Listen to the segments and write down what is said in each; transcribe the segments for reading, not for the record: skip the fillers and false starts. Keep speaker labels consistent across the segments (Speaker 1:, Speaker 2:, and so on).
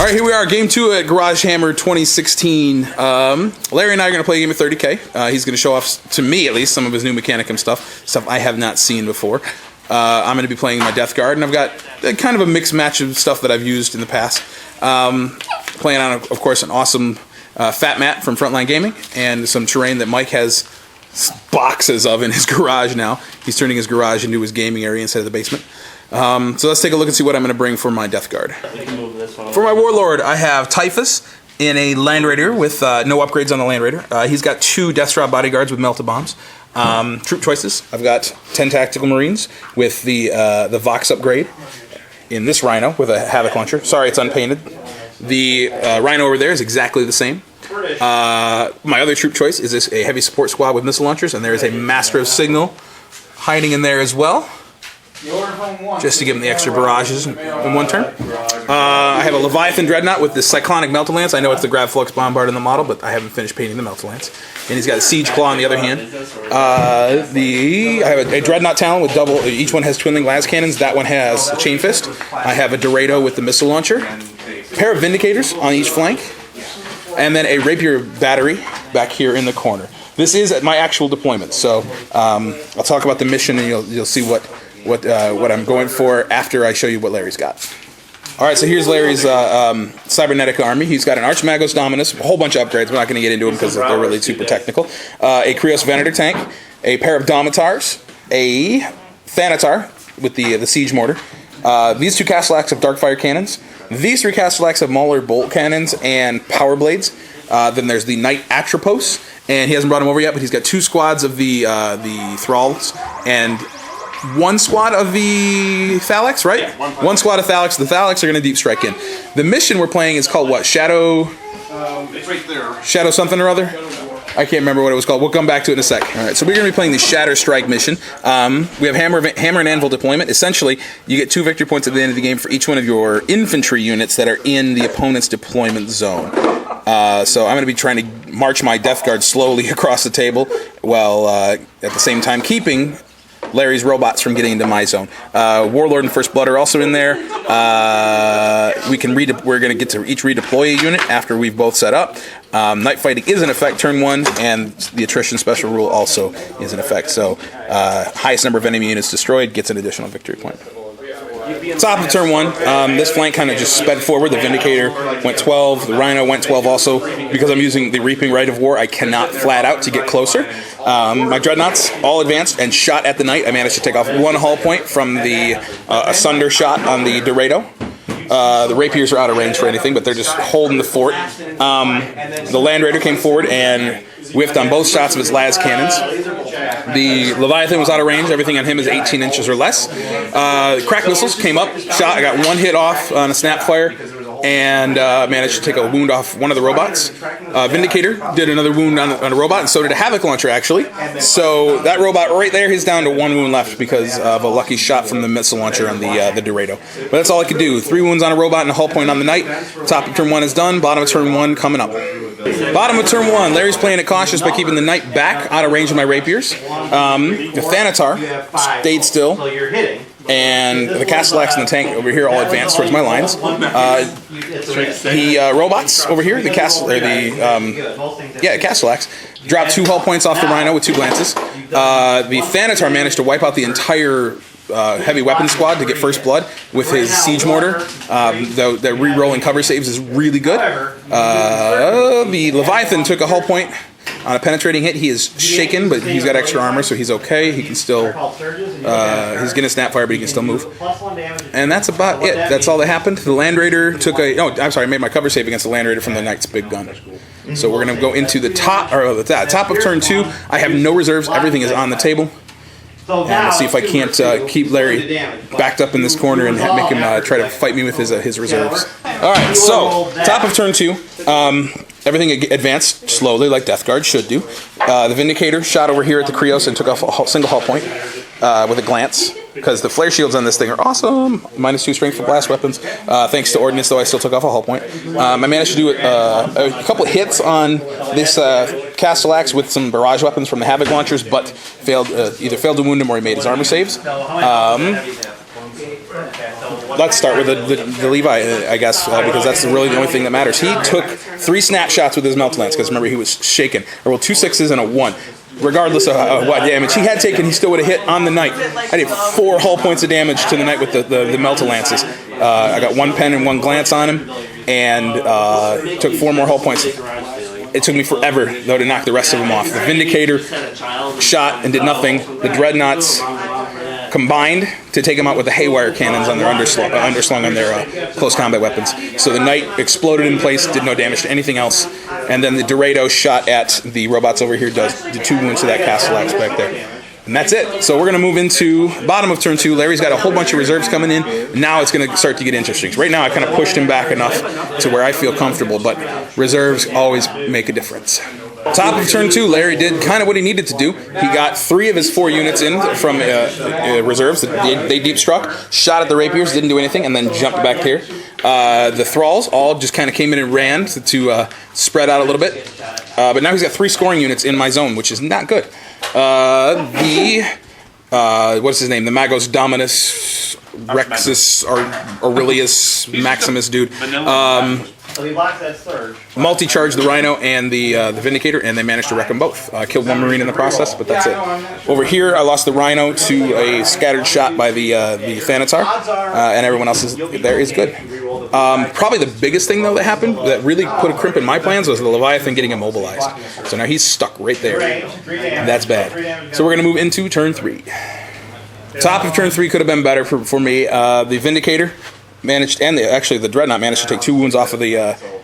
Speaker 1: All right, here we are, game 2 at Garagehammer 2016. Larry and I are going to play a game of 30K. He's going to show off, to me at least, some of his new Mechanicum stuff I have not seen before. I'm going to be playing my Death Guard, and I've got kind of a mixed match of stuff that I've used in the past. Playing on, of course, an awesome Fat Mat from Frontline Gaming, and some terrain that Mike has boxes of in his garage now. He's turning his garage into his gaming area instead of the basement. So let's take a look and see what I'm going to bring for my Death Guard. For my Warlord, I have Typhus in a Land Raider with no upgrades on the Land Raider. He's got 2 Deathstrap bodyguards with melted bombs. Troop choices, I've got 10 Tactical Marines with the Vox upgrade in this Rhino with a Havoc Launcher. Sorry, it's unpainted. The Rhino over there is exactly the same. My other troop choice is this, a heavy support squad with missile launchers, and there is a Master of Signal hiding in there as well, just to give him the extra barrages in one turn. I have a Leviathan Dreadnought with this Cyclonic Melta Lance. I know it's the Grav Flux Bombard in the model, but I haven't finished painting the Melta Lance. And he's got a Siege Claw on the other hand. I have a Dreadnought Talon with double, each one has twinning las cannons. That one has a Chain Fist. I have a Dorado with the missile launcher. A pair of Vindicators on each flank. And then a Rapier battery back here in the corner. This is at my actual deployment, so I'll talk about the mission and you'll see what I'm going for after I show you what Larry's got. All right, so here's Larry's cybernetic army. He's got an Archmagos Dominus, a whole bunch of upgrades. We're not going to get into them because they're really super technical. A Krios Venator tank, a pair of Domitars, a Thanatar with the Siege Mortar. These 2 Castellax have Darkfire cannons. These 3 Castellax have Mauler bolt cannons and power blades. Then there's the Knight Atropos, and he hasn't brought him over yet, but he's got 2 squads of the Thralls and 1 squad of the Thalax, right? Yeah, one squad of Thalax. The Thalax are going to deep strike in. The mission we're playing is called what? Shadow... it's right there. Shadow something or other? I can't remember what it was called. We'll come back to it in a sec. All right, so we're going to be playing the Shatter Strike mission. We have Hammer and Anvil deployment. Essentially, you get 2 victory points at the end of the game for each one of your infantry units that are in the opponent's deployment zone. So I'm going to be trying to march my Death Guard slowly across the table while at the same time keeping Larry's robots from getting into my zone. Warlord and First Blood are also in there. We're going to get to each redeploy a unit after we've both set up. Night Fighting is in effect turn 1, and the Attrition Special Rule also is in effect. So highest number of enemy units destroyed gets an additional victory point. Top of turn 1, this flank kind of just sped forward. The Vindicator went 12, the Rhino went 12 also. Because I'm using the Reaping Rite of War, I cannot flat out to get closer. My Dreadnoughts all advanced and shot at the Knight. I managed to take off 1 hull point from the Asunder shot on the Dorado. The Rapiers are out of range for anything, but they're just holding the fort. The Land Raider came forward and whiffed on both shots of its las cannons. The Leviathan was out of range. Everything on him is 18 inches or less. Crack missiles came up, shot. I got 1 hit off on a snap fire, and managed to take a wound off one of the robots. Vindicator did another wound on a robot, and so did a Havoc Launcher, actually. So that robot right there, he's down to 1 wound left because of a lucky shot from the missile launcher on the Dorado. But that's all I could do. 3 wounds on a robot and a hull point on the Knight. Top of turn 1 is done. Bottom of turn 1 coming up. Bottom of turn 1, Larry's playing it cautious by keeping the Knight back out of range of my Rapiers. The Thanatar stayed still. And the Castellax and the tank over here all advanced towards my lines. The robots over here, the Castellax, dropped 2 hull points off the Rhino with 2 glances. The Thanatar managed to wipe out the entire heavy weapon squad to get First Blood with his Siege Mortar. The re-rolling cover saves is really good. The Leviathan took a hull point on a penetrating hit. He is shaken, but he's got extra armor, so he's okay. He can still... he's getting a snapfire, but he can still move. And that's about it. That's all that happened. The Land Raider took a... Oh, I'm sorry, I made my cover save against the Land Raider from the Knight's big gun. So we're going to go into the top of turn 2. I have no reserves. Everything is on the table. And we'll see if I can't keep Larry backed up in this corner and make him try to fight me with his reserves. All right, so top of turn 2. Everything advanced slowly, like Death Guard should do. The Vindicator shot over here at the Krios and took off a single hull point with a glance, because the flare shields on this thing are awesome. -2 strength for blast weapons. Thanks to Ordnance, though, I still took off a hull point. I managed to do a couple hits on this Castellax with some barrage weapons from the Havoc launchers, but either failed to wound him or he made his armor saves. let's start with the Levi, I guess, because that's really the only thing that matters. He took 3 snapshots with his Melt Lance, because remember, he was shaken. I rolled 2 6s and a 1. Regardless of what damage he had taken, he still would have hit on the knight. I did 4 hull points of damage to the knight with the Melta Lances. I got 1 pen and 1 glance on him, and took 4 more hull points. It took me forever, though, to knock the rest of them off. The Vindicator shot and did nothing. The Dreadnoughts combined to take him out with the Haywire cannons on their underslung on their close combat weapons. So the knight exploded in place, did no damage to anything else, and then the Dorado shot at the robots over here, did 2 wounds to that Castellax back there. And that's it. So we're going to move into bottom of turn 2. Larry's got a whole bunch of reserves coming in. Now it's going to start to get interesting. Right now I kind of pushed him back enough to where I feel comfortable, but reserves always make a difference. Top of turn 2, Larry did kind of what he needed to do. He got 3 of his 4 units in from reserves. They deep struck, shot at the rapiers, didn't do anything, and then jumped back here. The Thralls all just kind of came in and ran to spread out a little bit. But now he's got 3 scoring units in my zone, which is not good. What's his name? The Magos Dominus Rexus Aurelius Maximus dude. Multi-charged the Rhino and the Vindicator, and they managed to wreck them both. Killed 1 Marine in the process, but that's it. Over here, I lost the Rhino to a scattered shot by the Thanatar, and everyone else there is good. Probably the biggest thing, though, that happened that really put a crimp in my plans was the Leviathan getting immobilized. So now he's stuck right there. And that's bad. So we're going to move into turn 3. Top of turn 3 could have been better for me. The Vindicator managed, and actually the Dreadnought managed to take 2 wounds off of the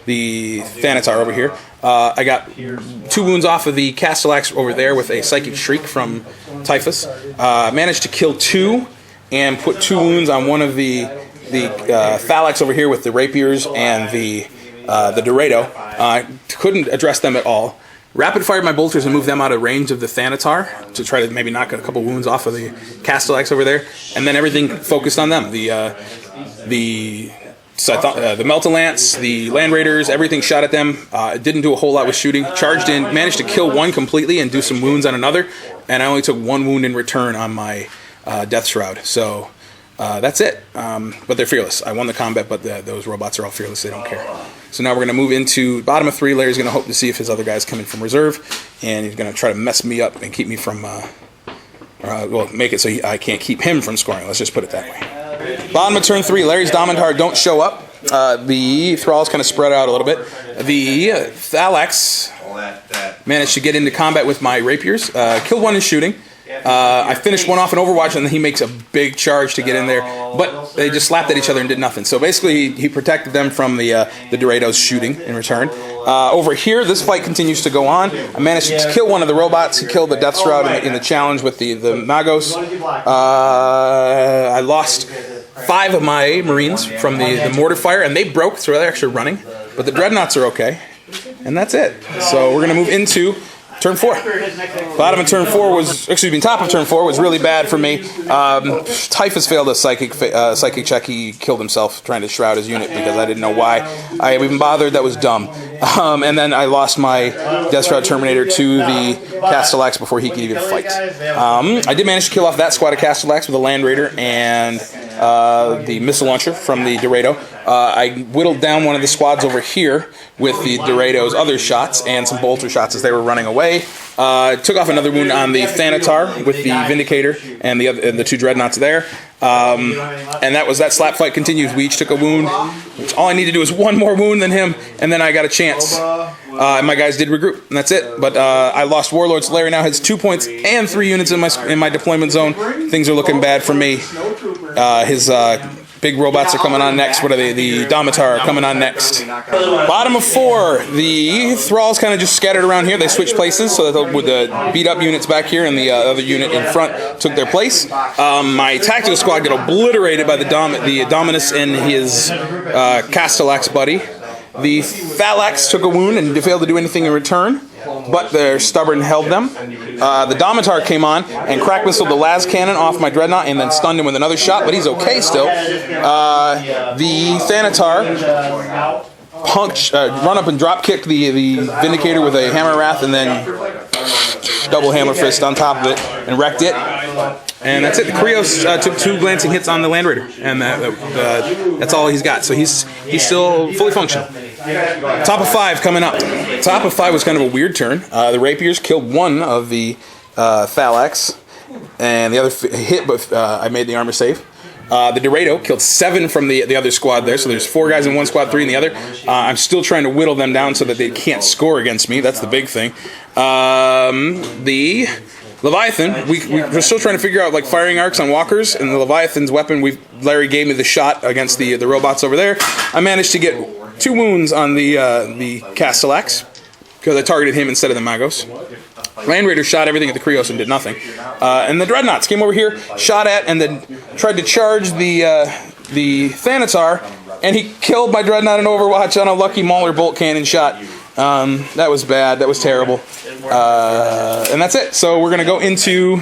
Speaker 1: Thanatar over here. I got 2 wounds off of the Castellax over there with a Psychic Shriek from Typhus. Managed to kill 2 and put 2 wounds on one of the Thalax over here with the Rapiers and the Dorado. Couldn't address them at all. Rapid fired my bolters and moved them out of range of the Thanatar to try to maybe knock a couple wounds off of the Castellax over there, and then everything focused on them. The Melta Lance, the Land Raiders, everything shot at them. Didn't do a whole lot with shooting. Charged in, managed to kill 1 completely and do some wounds on another, and I only took 1 wound in return on my Death Shroud. So that's it. But they're fearless. I won the combat, but those robots are all fearless. They don't care. So now we're going to move into bottom of 3. Larry's going to hope to see if his other guys come in from reserve, and he's going to try to mess me up and keep me from, make it so I can't keep him from scoring. Let's just put it that way. Bottom of turn 3, Larry's Dominatar don't show up. The Thralls kind of spread out a little bit. The Thalax managed to get into combat with my Rapiers. Killed 1 in shooting. I finished 1 off in Overwatch, and then he makes a big charge to get in there, but they just slapped at each other and did nothing. So basically, he protected them from the Dorados shooting in return. Over here, this fight continues to go on. I managed to kill 1 of the robots. He killed the Death Shroud in the challenge with the Magos. I lost 5 of my Marines from the mortar fire, and they broke, so they're actually running. But the Dreadnoughts are okay, and that's it. So we're going to move into turn 4. Bottom of turn 4 was, top of turn 4 was really bad for me. Typhus failed a psychic check. He killed himself trying to shroud his unit because I didn't know why I even bothered. That was dumb. And then I lost my Death Shroud Terminator to the Castellax before he could even fight. I did manage to kill off that squad of Castellax with a Land Raider and the missile launcher from the Dorado. I whittled down one of the squads over here with the Dorado's other shots and some bolter shots as they were running away. Took off another wound on the Thanatar with the Vindicator and the 2 Dreadnoughts there. And that slap fight continued. We each took a wound. All I need to do is 1 more wound than him, and then I got a chance. And my guys did regroup, and that's it. But I lost Warlords. Larry now has 2 points and 3 units in my deployment zone. Things are looking bad for me. His big robots are coming on next. What are they? The Dominatar are coming on next. Bottom of 4. The Thralls kind of just scattered around here. They switched places so that the beat up units back here and the other unit in front took their place. My tactical squad got obliterated by the Dominus and his Castellax buddy. The Thalax took a wound and failed to do anything in return, but their stubborn held them. The Dominatar came on and crack missiled the las cannon off my Dreadnought and then stunned him with another shot, but he's okay still. The Thanatar run up and drop kicked the Vindicator with a Hammer Wrath and then double hammer fist on top of it and wrecked it. And that's it. The Krios took 2 glancing hits on the Land Raider, and that's all he's got. So he's still fully functional. Top of 5 coming up. Top of 5 was kind of a weird turn. The Rapiers killed 1 of the Thalax, and the other hit, but I made the armor save. The Dorado killed 7 from the other squad there, so there's 4 guys in one squad, 3 in the other. I'm still trying to whittle them down so that they can't score against me. That's the big thing. The Leviathan, we're still trying to figure out like firing arcs on walkers, and the Leviathan's weapon, Larry gave me the shot against the robots over there. I managed to get 2 wounds on the Castellax, because I targeted him instead of the Magos. Land Raider shot everything at the Krios and did nothing. And the Dreadnoughts came over here, shot at, and then tried to charge the Thanatar, and he killed my Dreadnought in Overwatch on a lucky Mauler bolt cannon shot. That was bad. That was terrible. And that's it. So we're going to go into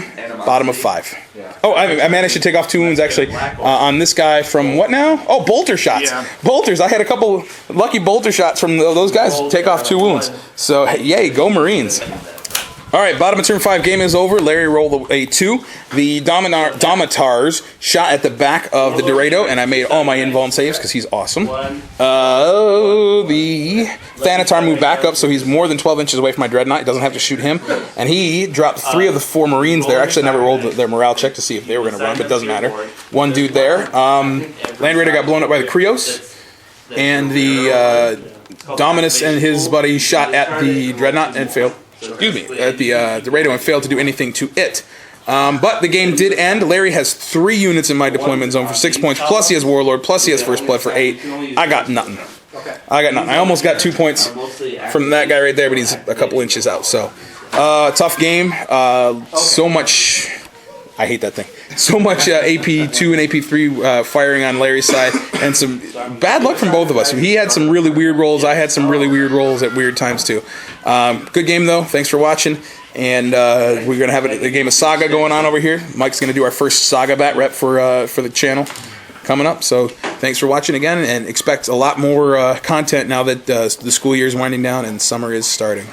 Speaker 1: bottom of 5. Oh, I managed to take off 2 wounds, actually, on this guy from what now? Oh, bolter shots. Yeah. Bolters. I had a couple lucky bolter shots from those guys take off 2 wounds. So, yay, go Marines. All right, bottom of turn 5, game is over. Larry rolled a 2. The Domitars shot at the back of the Dorado, and I made all my invuln saves because he's awesome. The Thanatar moved back up, so he's more than 12 inches away from my Dreadnought. He doesn't have to shoot him. And he dropped 3 of the 4 Marines there. Actually, I never rolled their morale check to see if they were going to run, but it doesn't matter. 1 dude there. Land Raider got blown up by the Krios, and the Dominus and his buddy shot at the Dreadnought and failed. Excuse me, at the Dorado and failed to do anything to it. But the game did end. Larry has 3 units in my deployment zone for 6 points, plus he has Warlord, plus he has First Blood for 8. I got nothing. I almost got 2 points from that guy right there, but he's a couple inches out. So, tough game. So much... I hate that thing. So much AP2 and AP3 firing on Larry's side, and some bad luck from both of us. He had some really weird rolls. I had some really weird rolls at weird times too. Good game though. Thanks for watching. And we're gonna have a game of Saga going on over here. Mike's gonna do our first Saga bat rep for the channel coming up. So thanks for watching again, and expect a lot more content now that the school year is winding down and summer is starting.